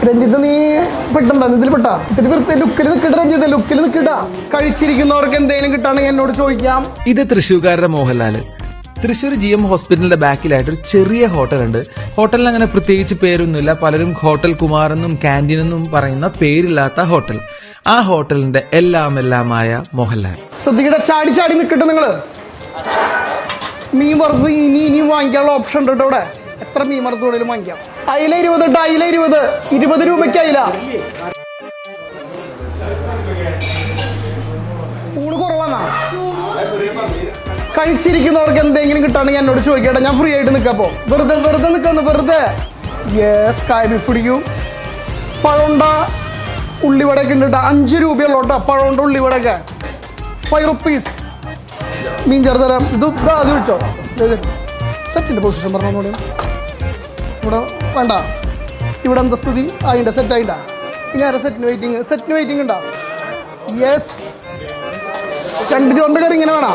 രഞ്ജിത്ത് നീ പെട്ടുണ്ടോ ഇതിൽ പെട്ടാ ഇത്തിരി ലുക്കിൽ നിൽക്കട്ട രഞ്ജിത്ത് ലുക്കിൽ നിൽക്കട്ട കഴിച്ചിരിക്കുന്നവർക്ക് എന്തെങ്കിലും കിട്ടാണെങ്കിൽ എന്നോട് ചോദിക്കാം. ഇത് തൃശ്ശൂർക്കാരുടെ മോഹൻലാല്. തൃശ്ശൂർ GM ഹോസ്പിറ്റലിന്റെ ബാക്കിലായിട്ട് ഒരു ചെറിയ ഹോട്ടൽ ഉണ്ട്. ഹോട്ടലിന് അങ്ങനെ പ്രത്യേകിച്ച് പേരൊന്നുമില്ല. പലരും ഹോട്ടൽ കുമാർ എന്നും ക്യാൻറ്റീൻ എന്നും പറയുന്ന പേരില്ലാത്ത ഹോട്ടൽ. ആ ഹോട്ടലിന്റെ എല്ലാമായ മോഹൻലാൽ. ശ്രദ്ധിക്കട്ടെ, ചാടി ചാടി നിൽക്കട്ടെ നിങ്ങള്. മീൻ വറുത്ത് ഇനിയും വാങ്ങിക്കാനുള്ള ഓപ്ഷൻ ഉണ്ട് കേട്ടോ ഇവിടെ. എത്ര മീൻ വറുത്ത് വേണേലും വാങ്ങിക്കാം. അയില 20 കേട്ടോ, അയില 20 രൂപയ്ക്ക് അയില. ഊണ് കുറവാന്നാ? കഴിച്ചിരിക്കുന്നവർക്ക് എന്തെങ്കിലും കിട്ടുകയാണെങ്കിൽ എന്നോട് ചോദിക്കട്ടെ, ഞാൻ ഫ്രീ ആയിട്ട് നിൽക്കപ്പോ. വെറുതെ നിൽക്കുന്നു വെറുതെ. യെസ്, കായബീഫ് പിടിക്കും. പഴമുണ്ട ഉള്ളിവടയൊക്കെ ഉണ്ട് കേട്ടോ. 5 രൂപയുള്ളൂ കേട്ടോ പഴമുണ്ട ഉള്ളിവടയൊക്കെ. 5 rupees. മീൻ ചെറുതരാം. ഇത് അത് വിളിച്ചോ. സെറ്റിൻ്റെ പൊസിഷൻ പറഞ്ഞോളൂ. ഇവിടെ വേണ്ട. ഇവിടെ എന്താ സ്ഥിതി? ആയിണ്ട, സെറ്റ് ആയിണ്ട. ഇനി ആരാ സെറ്റിന് വെയിറ്റിംഗ് ഉണ്ടോ? യെസ്. 2 ചോറിൻ്റെ കറി ഇങ്ങനെ വേണോ?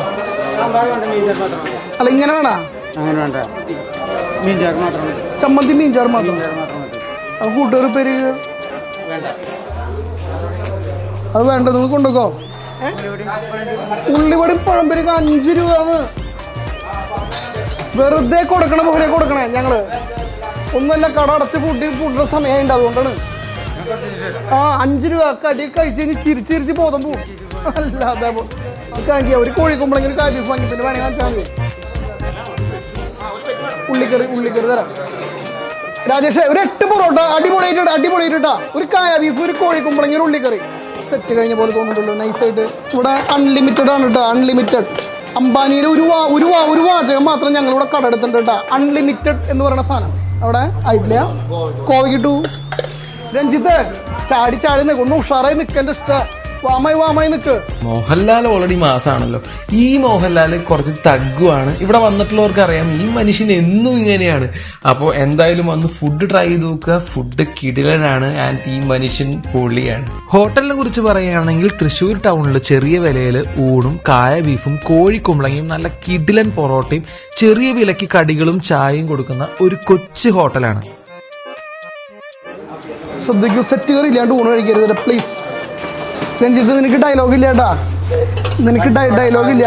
അല്ല ഇങ്ങനെ വേണോ? ചമ്മന്തി മീൻചാറ് മാത്രം. അത് കൂട്ടുകാർ പേര് അത് വേണ്ട, നിങ്ങൾ കൊണ്ടുപോക്കോ. ഉള്ളിവടയും പഴംപൊരിക്ക് 5 രൂപ. വെറുതെ കൊടുക്കണം പോലെ കൊടുക്കണേ. ഞങ്ങള് ഒന്നുമല്ല, കട അടച്ച് പൂട്ടുന്ന സമയമുണ്ട്, അതുകൊണ്ടാണ്. 5 രൂപ കടി കഴിച്ച് കഴിഞ്ഞ് ചിരിച്ച് ബോധം പോവും. അല്ലാതെ ഒരു കോഴിക്കുമ്പോഴെങ്കിലും കാബീഫ് വാങ്ങി പിന്നെ വേണമെങ്കിൽ കാണിച്ചാൽ മതി. ഉള്ളിക്കറി തരാം. രാജേഷ് ഒരു 8 പൊറോട്ട അടിപൊളിയായിട്ടാ. ഒരു കായ ബീഫ്, ഒരു കോഴിക്കുമ്പോഴെങ്കിൽ ഒരു ഉള്ളിക്കറി. സെറ്റ് കഴിഞ്ഞ പോലെ തോന്നിട്ടുള്ളൂ. നൈസായിട്ട്. ഇവിടെ അൺലിമിറ്റഡ് ആണ് കേട്ടോ. അൺലിമിറ്റഡ്. അംബാനിയിലെ ഒരു വാചകം മാത്രം ഞങ്ങളിവിടെ കട എടുത്തിട്ടുണ്ട് കേട്ടോ. അൺലിമിറ്റഡ് എന്ന് പറയുന്ന സാധനം അവിടെ ആയിട്ടില്ല. കോവിട്ടു. രഞ്ജിത്ത് ചാടി നിൽക്കും. ഒന്ന് ഉഷാറായി നിൽക്കേണ്ട ഇഷ്ടം. വാമായി നിൽക്ക്. മോഹൻലാൽ ഓൾറെഡി മാസാണല്ലോ. ഈ മോഹൻലാൽ കുറച്ച് തഗ്ഗുമാണ്. ഇവിടെ വന്നിട്ടുള്ളവർക്ക് അറിയാം ഈ മനുഷ്യൻ എന്നും ഇങ്ങനെയാണ്. അപ്പോൾ എന്തായാലും വന്ന് ഫുഡ് ട്രൈ ചെയ്ത് നോക്കുക. ഫുഡ് കിടിലനാണ്. ആൻഡ് ഈ മനുഷ്യൻ പൊളിയാണ്. ഹോട്ടലിനെ കുറിച്ച് പറയുകയാണെങ്കിൽ തൃശ്ശൂർ ടൗണിൽ ചെറിയ വിലയിൽ ഊണും കായ ബീഫും കോഴിക്കുമ്പളങ്ങയും നല്ല കിടിലൻ പൊറോട്ടയും ചെറിയ വിലയ്ക്ക് കടികളും ചായയും കൊടുക്കുന്ന ഒരു കൊച്ചു ഹോട്ടലാണ്. ശ്രദ്ധിക്കൂ, സെറ്റ് കയറി ഇല്ലാണ്ട് ഊണ് കഴിക്കരുത് പ്ലീസ്. രഞ്ജിത്ത് നിനക്ക് ഡയലോഗ് ഇല്ല കേട്ടാ. നിനക്ക് ഡയലോഗ് ഇല്ല.